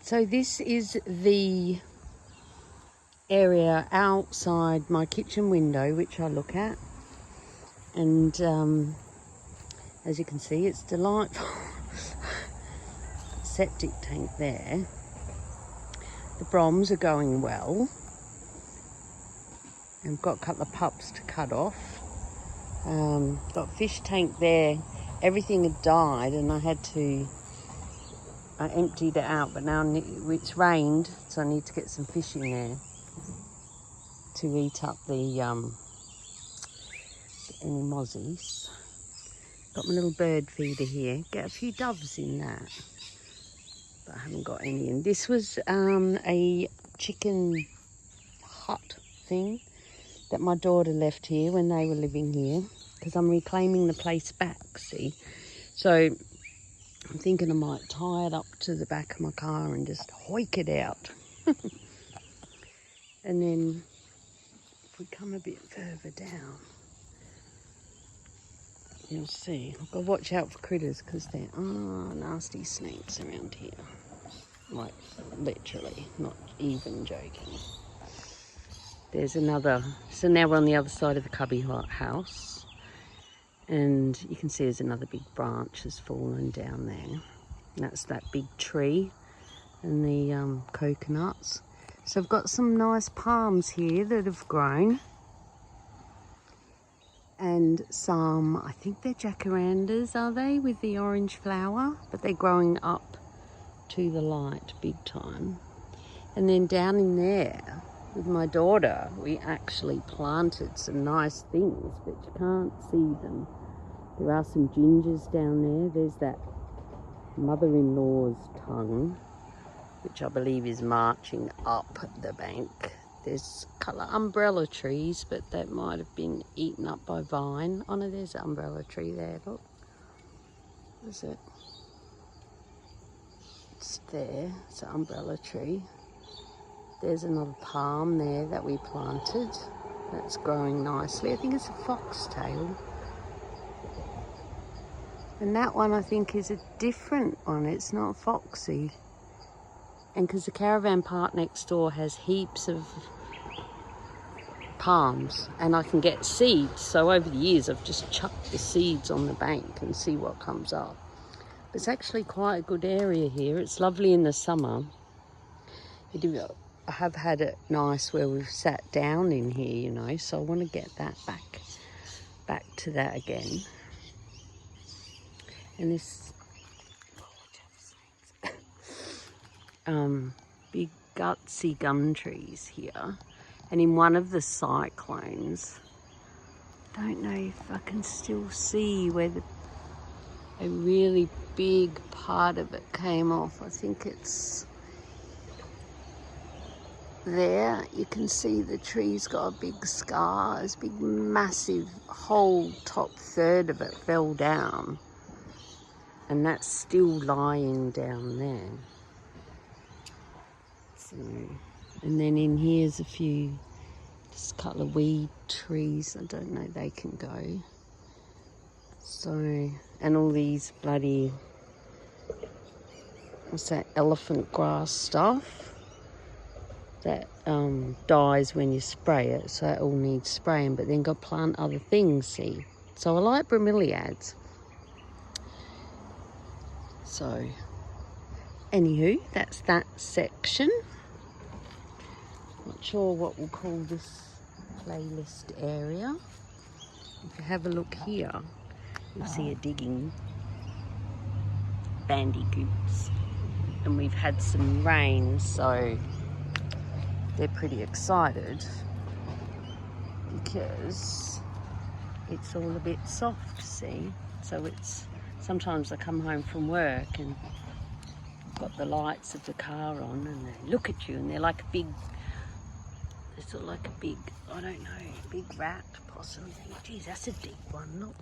So this is the area outside my kitchen window, which I look at. And as you can see, it's delightful. Septic tank there. The Broms are going well. And I've got a couple of pups to cut off. Got a fish tank there. Everything had died and I emptied it out, but now it's rained, so I need to get some fish in there to eat up any mozzies. Got my little bird feeder here. Get a few doves in that, but I haven't got any. And this was a chicken hut thing that my daughter left here when they were living here, because I'm reclaiming the place back, see. So I'm thinking I might tie it up to the back of my car and just hoik it out. And then if we come a bit further down, you'll see. I've got to watch out for critters because there are nasty snakes around here. Like, literally, not even joking. There's another, so now we're on the other side of the Cubby house. And you can see there's another big branch has fallen down there. And that's that big tree and the coconuts. So I've got some nice palms here that have grown. And some, I think they're jacarandas, are they, with the orange flower? But they're growing up to the light big time. And then down in there, with my daughter, we actually planted some nice things, but you can't see them. There are some gingers down there. There's that mother-in-law's tongue, which I believe is marching up the bank. There's a couple of umbrella trees, but that might have been eaten up by vine. Oh no, there's an umbrella tree there, look. What is it? It's there, it's an umbrella tree. There's another palm there that we planted. That's growing nicely. I think it's a foxtail. And that one I think is a different one. It's not foxy. And because the caravan park next door has heaps of palms and I can get seeds. So over the years I've just chucked the seeds on the bank and see what comes up. But it's actually quite a good area here. It's lovely in the summer. I have had it nice where we've sat down in here, you know, so I want to get that back to that again. And this big gutsy gum trees here. And in one of the cyclones, I don't know if I can still see where a really big part of it came off. I think it's there. You can see the tree's got a big scar. This big massive whole top third of it fell down. And that's still lying down there. So, and then in here's just a couple of weed trees. I don't know, they can go. So, and all these bloody, what's that, elephant grass stuff that dies when you spray it. So it all needs spraying, but then got to plant other things, see. So I like bromeliads. So, anywho, that's that section. Not sure what we'll call this playlist area. If you have a look here, you'll see a digging bandicoots. And we've had some rain, so they're pretty excited because it's all a bit soft, see? So it's, sometimes I come home from work and I've got the lights of the car on and they look at you and they're like a big, it's sort of like a big, I don't know, big rat possibly. Geez, that's a deep one, look.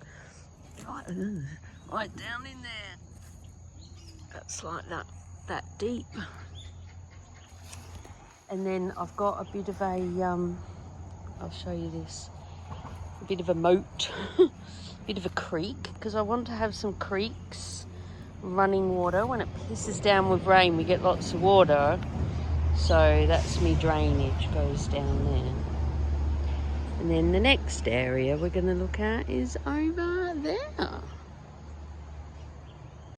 Right down in there. That's like that deep. And then I've got a bit of a, I'll show you this, a bit of a moat, a bit of a creek, because I want to have some creeks running water. When it pisses down with rain, we get lots of water. So that's me drainage goes down there. And then the next area we're going to look at is over there.